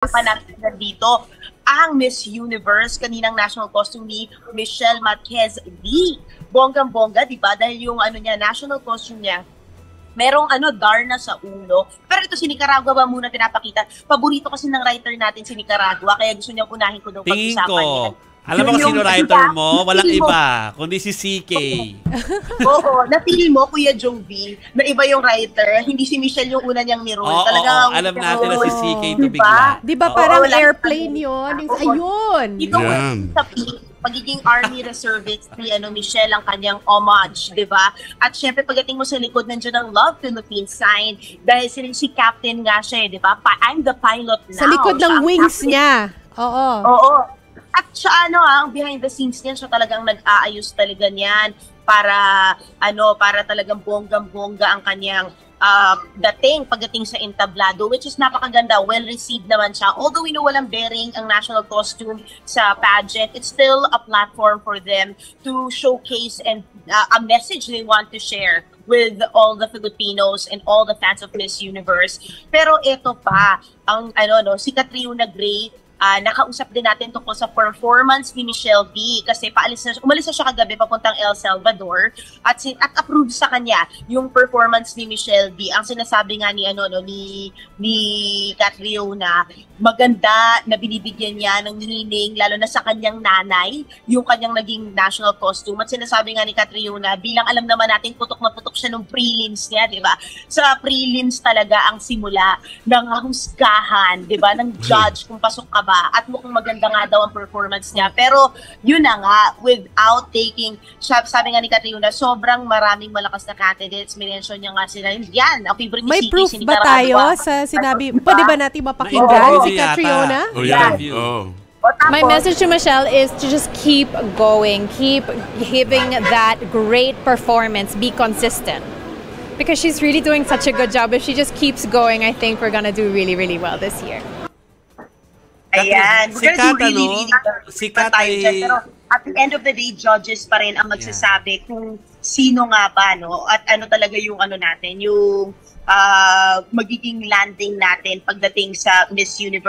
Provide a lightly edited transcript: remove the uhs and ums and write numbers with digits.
natin dito ang Miss Universe, kaninang national costume ni Michelle Marquez D. Bonggang-bongga, di ba? Dahil yung niya, national costume niya, merong Darna sa ulo. Pero ito si Nicaragua ba muna pinapakita? Paborito kasi ng writer natin si Nicaragua, kaya gusto niyang unahin ko daw pag-usapan niya. Alam mo kung sino writer mo? Walang iba, kundi si CK. Oo, na-feel mo, Kuya Jovi, na iba yung writer. Hindi si Michelle yung una niyang ni-roll. Oo, alam natin na si CK ito bigla. Di ba parang airplane yun? Ayun! Ito sa pagiging Army Reservist ni Michelle ang kanyang homage, di ba? At syempre, pagdating mo sa likod, nandiyan ang Love Philippines sign. Dahil si Captain nga siya, di ba? I'm the pilot now. Sa likod ng wings niya. Oo. Oo. At siya ang behind the scenes niyan, siya talagang nag-aayos talaga niyan para para talagang bonggang-bongga ang kanyang pagdating sa entablado, which is napakaganda, well received naman siya. Although we know walang bearing ang national costume sa pageant, it's still a platform for them to showcase and a message they want to share with all the Filipinos and all the fans of Miss Universe. Pero ito pa, ang si Catriona Gray, nakausap din natin tungkol sa performance ni Michelle D kasi umalis na siya kagabi papuntang El Salvador at approve sa kanya yung performance ni Michelle D. Ang sinasabi nga ni Catriona, maganda na binibigyan niya ng meaning lalo na sa kanyang nanay, yung kanyang naging national costume. At sinasabi nga ni Catriona, bilang alam naman natin putok na putok siya nung prelims niya, di ba? Sa prelims talaga ang simula ng husgahan, di ba? Ng judge kung pasok ka ba. At mukhang maganda nga daw ang performance niya. Pero yun na nga, without taking, sabi nga ni Catriona, sobrang maraming malakas na candidates. Mention niya nga sila, yan, ang favorite ni May CK, proof si ba tayo sa sinabi? Pwede ba natin mapakinggan si Catriona? Oh, yeah. Oh. My message to Michelle is to just keep going, keep giving that great performance, be consistent. Because she's really doing such a good job. If she just keeps going, I think we're gonna do really, really well this year. Ayan. Si Kat, si Kat ay... Pero at the end of the day, judges pa rin ang magsasabi kung sino nga ba, at talaga yung natin, yung magiging landing natin pagdating sa Miss Universe.